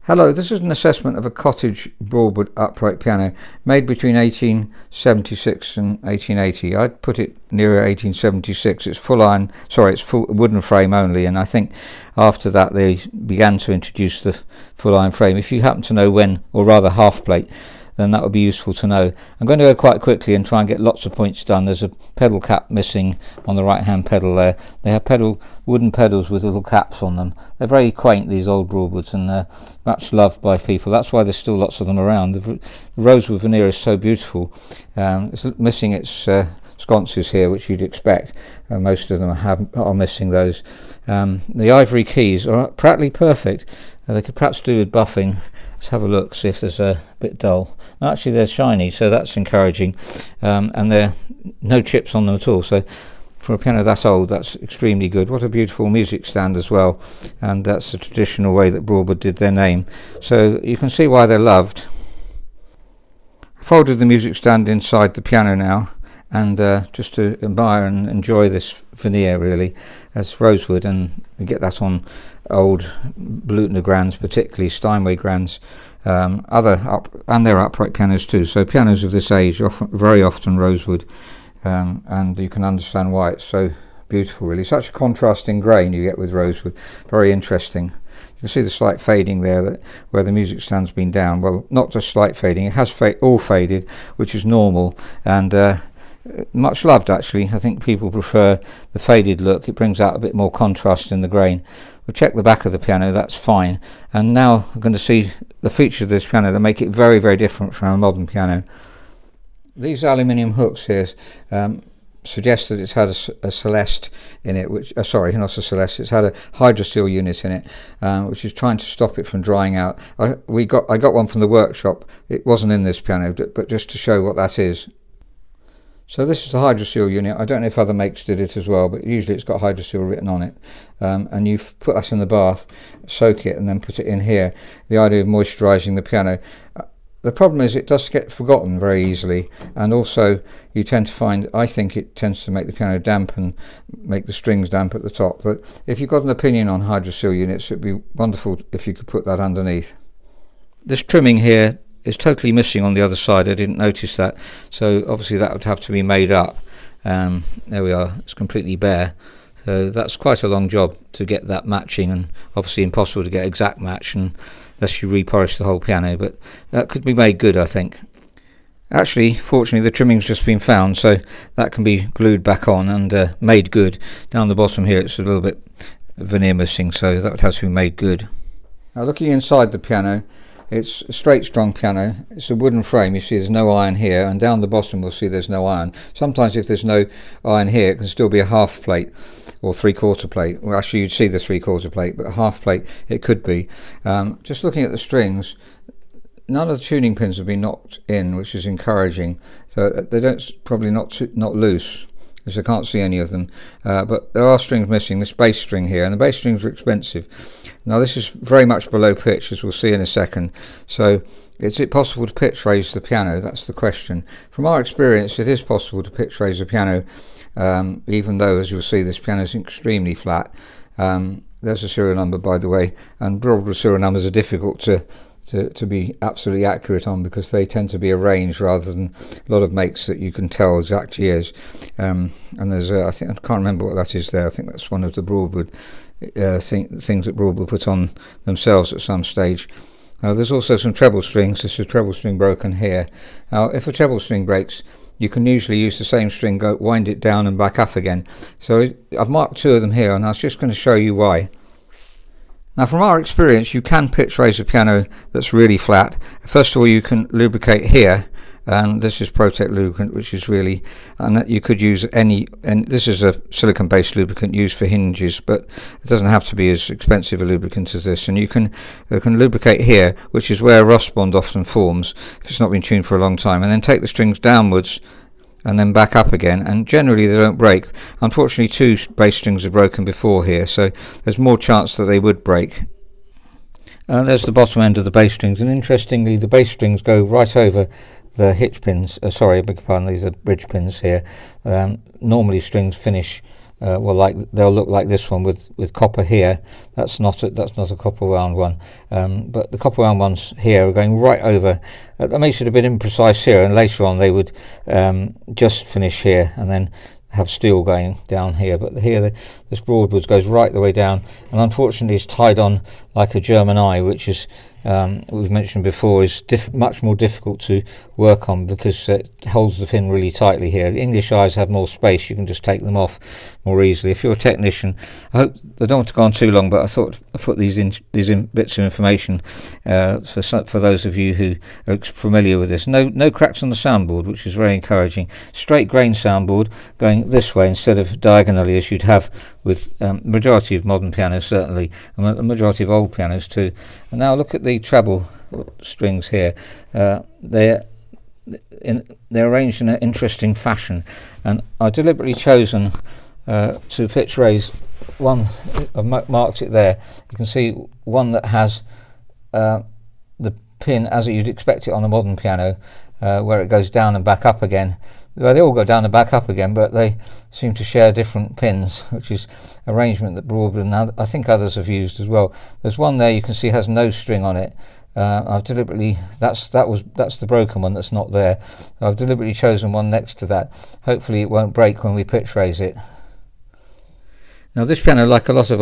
Hello, this is an assessment of a Cottage Broadwood upright piano made between 1876 and 1880. I'd put it nearer 1876. It's it's full wooden frame only, and I think after that they began to introduce the full iron frame. If you happen to know when, or rather half plate, then that would be useful to know. I'm going to go quite quickly and try and get lots of points done. There's a pedal cap missing on the right hand pedal there. They have wooden pedals with little caps on them. They're very quaint, these old Broadwoods, and much loved by people. That's why there's still lots of them around. The rosewood veneer is so beautiful. It's missing its sconces here, which you'd expect. Most of them are missing those. The ivory keys are practically perfect. They could perhaps do with buffing. Let's have a look, see if there's a bit dull. Actually, they're shiny, so that's encouraging, and there are no chips on them at all. So for a piano that's old, that's extremely good. What a beautiful music stand as well, and that's the traditional way that Broadwood did their name. So you can see why they're loved. I folded the music stand inside the piano now, and just to admire and enjoy this veneer really as rosewood, and we get that on old Blutner grands, particularly Steinway grands, and they're upright pianos too. So pianos of this age very often rosewood, and you can understand why it's so beautiful really. Such a contrasting grain you get with rosewood, very interesting. You can see the slight fading there, where the music stand's been down. Well, not just slight fading, it has all faded, which is normal, and much loved actually. I think people prefer the faded look. It brings out a bit more contrast in the grain. We'll check the back of the piano, that's fine. And now I'm going to see the features of this piano that make it very, very different from a modern piano. These aluminium hooks here suggest that it's had a Celeste in it, which sorry, not a Celeste, it's had a Hydroseal unit in it, which is trying to stop it from drying out. I got one from the workshop. It wasn't in this piano, but just to show what that is. So this is the Hydroseal unit. I don't know if other makes did it as well, but usually it's got Hydroseal written on it. And you put that in the bath, soak it, and then put it in here. The idea of moisturising the piano. The problem is it does get forgotten very easily, and also you tend to find, I think it tends to make the piano damp and make the strings damp at the top. But if you've got an opinion on Hydroseal units, it would be wonderful if you could put that underneath. This trimming here is totally missing on the other side. I didn't notice that, so obviously that would have to be made up. There we are, it's completely bare, so that's quite a long job to get that matching, and obviously impossible to get exact match unless you repolish the whole piano, but that could be made good, I think. Actually, fortunately, the trimming's just been found, so that can be glued back on and made good. Down the bottom here it's a little bit veneer missing, so that would have to be made good. Now looking inside the piano, it's a straight-strung piano. It's a wooden frame. You see there's no iron here, and down the bottom we'll see there's no iron. Sometimes if there's no iron here, it can still be a half plate or three-quarter plate. Well, actually you'd see the three-quarter plate, but a half plate it could be. Just looking at the strings, none of the tuning pins have been knocked in, which is encouraging. So they don't probably not loose, because I can't see any of them, but there are strings missing. This bass string here, and the bass strings are expensive. Now this is very much below pitch, as we'll see in a second, so is it possible to pitch raise the piano? That's the question. From our experience, it is possible to pitch raise a piano, even though, as you'll see, this piano is extremely flat. There's a serial number, by the way, and Broadwood serial numbers are difficult to be absolutely accurate on, because they tend to be arranged rather than a lot of makes that you can tell exact years. And there's I think I can't remember what that is there. I think that's one of the Broadwood things that Broadwood put on themselves at some stage. There's also some treble strings. This is a treble string broken here. Now if a treble string breaks, you can usually use the same string, wind it down and back up again. So I've marked two of them here, and I was just going to show you why. Now from our experience, you can pitch raise a piano that's really flat. First of all, you can lubricate here, and this is Protect lubricant, which is really, and that you could use and this is a silicone based lubricant used for hinges, but it doesn't have to be as expensive a lubricant as this. And you can lubricate here, which is where rust bond often forms if it's not been tuned for a long time, and then take the strings downwards and then back up again, and generally they don't break. Unfortunately, two bass strings are broken before here, so there's more chance that they would break. There's the bottom end of the bass strings, and interestingly the bass strings go right over the hitch pins. Sorry, I beg your pardon, these are bridge pins here. Normally strings finish well, like they'll look like this one with copper here. That's not a copper wound one, but the copper wound ones here are going right over. That makes it a bit imprecise here, and later on they would just finish here and then have steel going down here. But here this Broadwood goes right the way down, and unfortunately it's tied on like a German eye, which is we've mentioned before is much more difficult to work on because it holds the pin really tightly here. English eyes have more space, you can just take them off more easily. If you're a technician, I don't want to go on too long, but I thought I'd put these bits of information for those of you who are familiar with this. No cracks on the soundboard, which is very encouraging. Straight grain soundboard going this way instead of diagonally as you'd have with majority of modern pianos, certainly, and a majority of old pianos too. And now look at the treble strings here. They're arranged in an interesting fashion, and I've deliberately chosen to pitch raise one. I've marked it there. You can see one that has the pin as you'd expect it on a modern piano, where it goes down and back up again. Well, they all go down and back up again, but they seem to share different pins, which is arrangement that Broadwood and I think others have used as well. There's one there you can see has no string on it. I've deliberately that's the broken one that's not there. I've deliberately chosen one next to that. Hopefully it won't break when we pitch raise it. Now this piano, like a lot of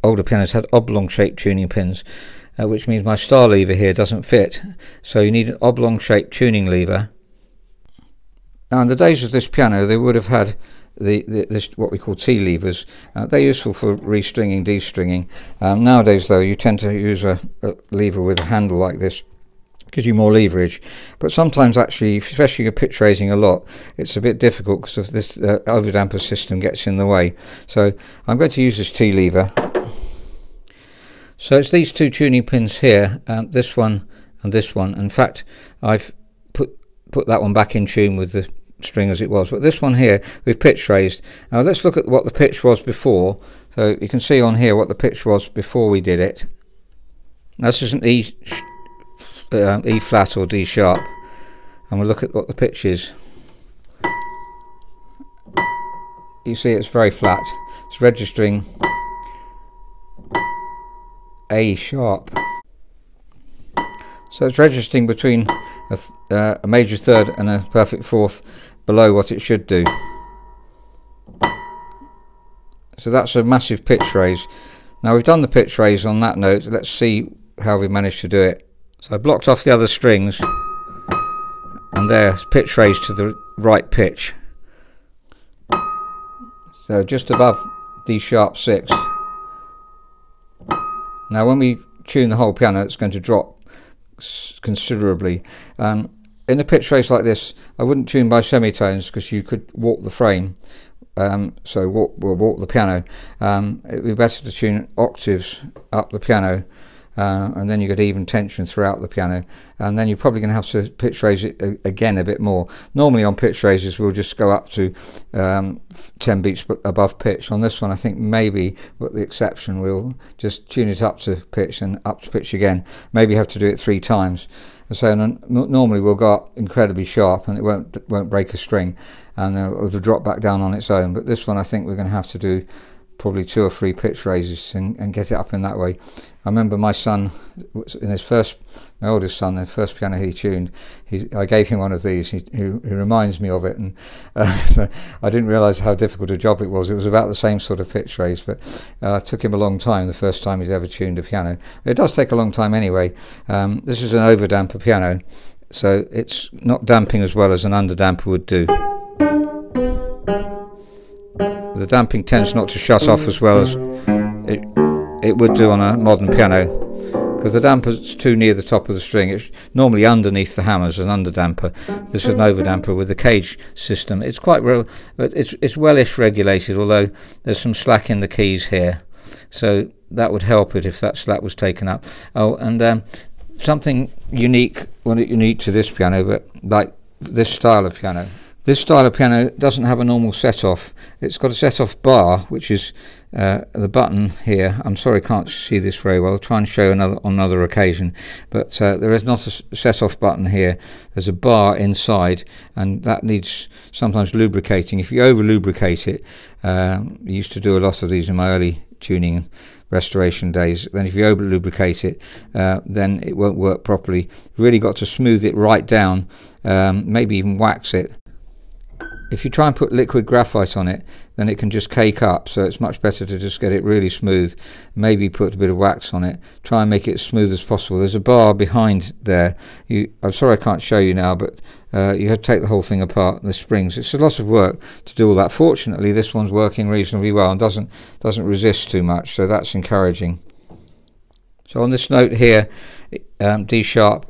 older pianos, had oblong shaped tuning pins, which means my star lever here doesn't fit. So you need an oblong shaped tuning lever. Now in the days of this piano they would have had this what we call T levers. They're useful for restringing, de-stringing. Nowadays though you tend to use a lever with a handle like this. Gives you more leverage, but sometimes actually, especially if you're pitch raising a lot, it's a bit difficult because of this overdamper system gets in the way. So I'm going to use this T lever. So it's these two tuning pins here, this one and this one. In fact, I've put that one back in tune with the string as it was, but this one here we've pitch raised. Now let's look at what the pitch was before. So you can see on here what the pitch was before we did it. This is an E flat or D sharp, and we'll look at what the pitch is. You see it's very flat. It's registering A sharp, so it's registering between a major third and a perfect fourth below what it should do. So that's a massive pitch raise. Now we've done the pitch raise on that note. Let's see how we managed to do it. So I blocked off the other strings, and there's pitch raised to the right pitch. So just above D sharp 6. Now when we tune the whole piano, it's going to drop considerably. In a pitch raise like this, I wouldn't tune by semitones because you could warp the frame. So warp the piano. It would be better to tune octaves up the piano. And then you get even tension throughout the piano, and then you're probably going to have to pitch raise it again a bit more. Normally on pitch raises we'll just go up to 10 beats above pitch. On this one I think maybe, with the exception, we'll just tune it up to pitch and up to pitch again. Maybe have to do it 3 times. And so normally we'll go up incredibly sharp and it won't break a string, and it'll drop back down on its own. But this one I think we're going to have to do probably 2 or 3 pitch raises and get it up in that way. I remember my son, in my oldest son, the first piano he tuned, I gave him one of these. He reminds me of it, and so I didn't realise how difficult a job it was. It was about the same sort of pitch raise, but it took him a long time, the first time he'd ever tuned a piano. It does take a long time anyway. This is an overdamper piano, so it's not damping as well as an underdamper would do. The damping tends not to shut off as well as it would do on a modern piano, because the damper's too near the top of the string. It's normally underneath the hammers, an underdamper. This is an overdamper with the cage system. It's quite it's wellish regulated, although there's some slack in the keys here, so that would help it if that slack was taken up. Oh, and something unique to this piano, but like this style of piano. This style of piano doesn't have a normal set-off. It's got a set-off bar, which is the button here. I'm sorry I can't see this very well. I'll try and show on another occasion. But there is not a set-off button here. There's a bar inside, and that needs sometimes lubricating. If you over-lubricate it, I used to do a lot of these in my early tuning and restoration days. Then if you over-lubricate it, then it won't work properly. You've really got to smooth it right down, maybe even wax it. If you try and put liquid graphite on it, then it can just cake up, so it's much better to just get it really smooth. Maybe put a bit of wax on it. Try and make it as smooth as possible. There's a bar behind there. I'm sorry I can't show you now, but you have to take the whole thing apart, the springs. It's a lot of work to do all that. Fortunately, this one's working reasonably well and doesn't resist too much, so that's encouraging. So on this note here, D sharp,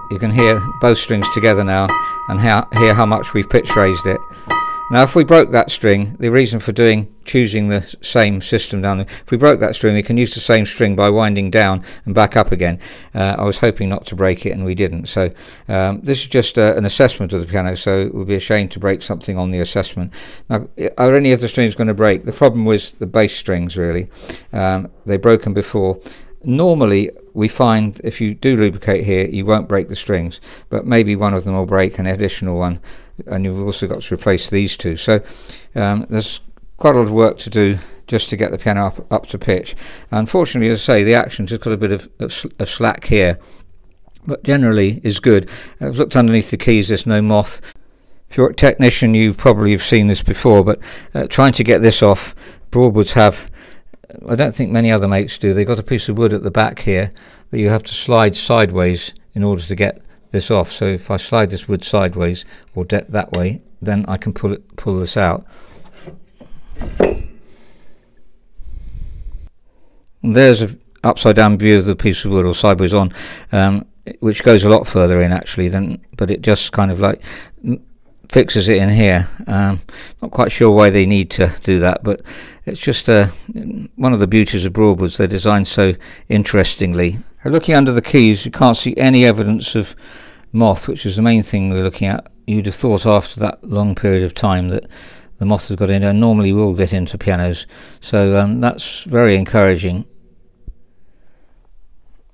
you can hear both strings together now and hear how much we've pitch raised it. Now if we broke that string, the reason for choosing the same system down there, if we broke that string, we can use the same string by winding down and back up again. I was hoping not to break it and we didn't. So this is just an assessment of the piano, so it would be a shame to break something on the assessment. Now, are any of the strings going to break? The problem was the bass strings really. They've broken before. Normally we find if you do lubricate here you won't break the strings, but maybe one of them will break, an additional one, and you've also got to replace these two. So there's quite a lot of work to do just to get the piano up to pitch. Unfortunately, as I say, the action's just got a bit of slack here, but generally is good. I've looked underneath the keys, there's no moth. If you're a technician you probably have seen this before, but trying to get this off, Broadwoods have, I don't think many other makes do, they've got a piece of wood at the back here that you have to slide sideways in order to get this off. So if I slide this wood sideways or that way, then I can pull this out. And there's an upside down view of the piece of wood, or sideways on, which goes a lot further in actually but it just kind of like fixes it in here. Not quite sure why they need to do that, but it's just one of the beauties of Broadwoods. They're designed so interestingly. Looking under the keys, you can't see any evidence of moth, which is the main thing we're looking at. You'd have thought after that long period of time that the moth has got in, and normally will get into pianos, so that's very encouraging.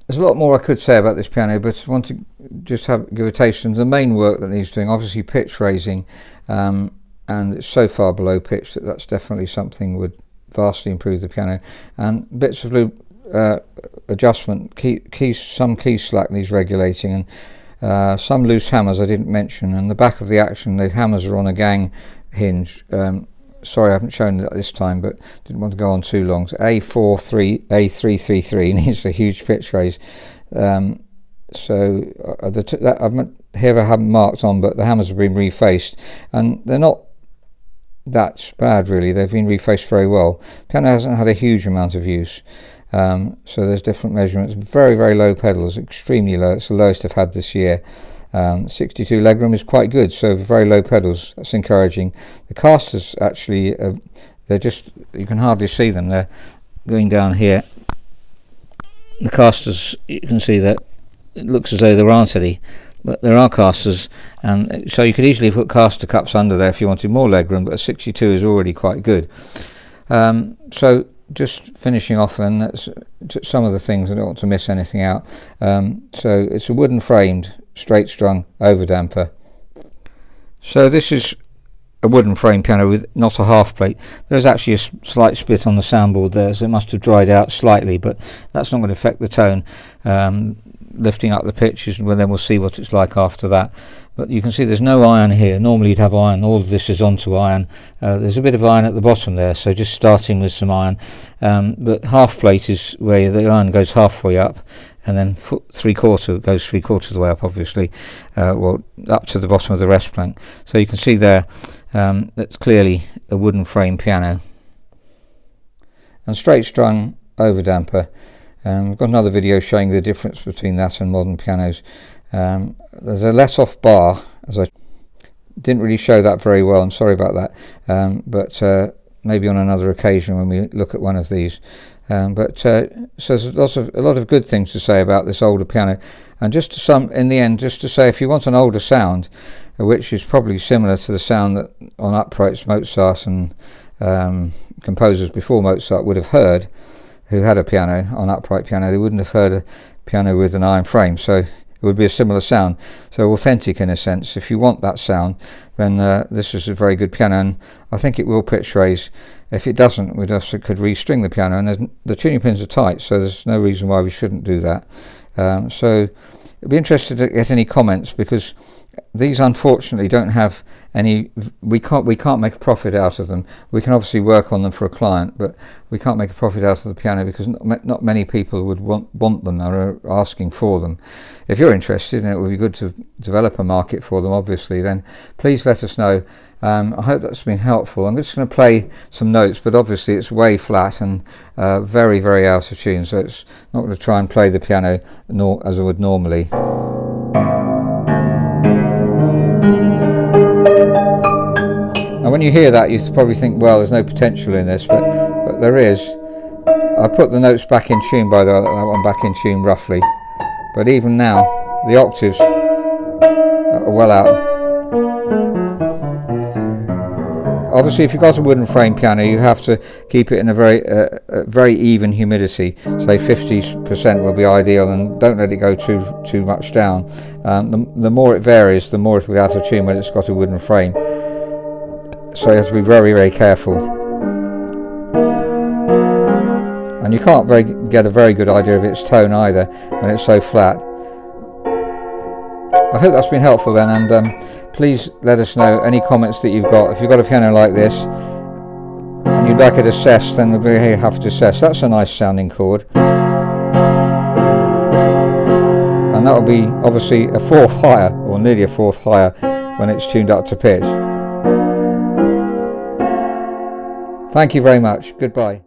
There's a lot more I could say about this piano, but I want to just give a taste of the main work that needs doing. Obviously pitch raising, and it's so far below pitch that that's definitely something would vastly improve the piano. And bits of adjustment, some key slack needs regulating, and some loose hammers I didn't mention. And the back of the action, the hammers are on a gang hinge. Sorry I haven't shown it this time, but didn't want to go on too long. So A333 needs a huge pitch raise. So here I haven't marked on, but the hammers have been refaced, and they're not that bad really. They've been refaced very well. Piano hasn't had a huge amount of use, so there's different measurements. Very, very low pedals, extremely low. It's the lowest I've had this year. 62 legroom is quite good, so very low pedals, that's encouraging. The casters actually, they're just, you can hardly see them, they're going down here. The casters, you can see that it looks as though there aren't any, but there are casters, and so you could easily put caster cups under there if you wanted more legroom, but a 62 is already quite good. So just finishing off then, that's some of the things, I don't want to miss anything out. So it's a wooden framed straight strung overdamper. So this is a wooden frame piano with not a half plate. There's actually a slight split on the soundboard there, so it must have dried out slightly, but that's not going to affect the tone. Lifting up the pitches, well, then we'll see what it's like after that. But you can see there's no iron here. Normally you'd have iron. All of this is onto iron. There's a bit of iron at the bottom there, so just starting with some iron. But half plate is where the iron goes halfway up, and then three-quarter goes three-quarters of the way up, obviously, well, up to the bottom of the rest plank. So you can see there, that's clearly a wooden frame piano. And straight-strung overdamper. We've got another video showing the difference between that and modern pianos. There's a let-off bar, as I didn't really show that very well, I'm sorry about that, but maybe on another occasion when we look at one of these. So there's a lot of good things to say about this older piano. And just to sum in the end, just to say, if you want an older sound, which is probably similar to the sound that on uprights Mozart and composers before Mozart would have heard, who had a piano on upright piano, they wouldn't have heard a piano with an iron frame. So it would be a similar sound, so authentic in a sense. If you want that sound, then this is a very good piano, and I think it will pitch raise. If it doesn't, we also could restring the piano, and the tuning pins are tight, so there's no reason why we shouldn't do that. So I'd be interested to get any comments, because these unfortunately don't have any, we can't make a profit out of them. We can obviously work on them for a client, but we can't make a profit out of the piano because not many people would want them or are asking for them. If you're interested, and it would be good to develop a market for them obviously, then please let us know. I hope that's been helpful. I'm just going to play some notes, but obviously it's way flat and very, very out of tune, so it's not going to try and play the piano as I would normally. Now when you hear that, you probably think, well, there's no potential in this, but there is. I put the notes back in tune, by the way, that one back in tune roughly, but even now the octaves are well out. Obviously, if you've got a wooden frame piano, you have to keep it in a very even humidity. Say 50% will be ideal, and don't let it go too much down. The more it varies, the more it'll be out of tune when it's got a wooden frame. So you have to be very, very careful. And you can't get a very good idea of its tone either when it's so flat. I hope that's been helpful then, and please let us know any comments that you've got. If you've got a piano like this and you'd like it assessed, then we'll be here have to assess. That's a nice sounding chord, and that'll be obviously a fourth higher, or nearly a fourth higher, when it's tuned up to pitch. Thank you very much. Goodbye.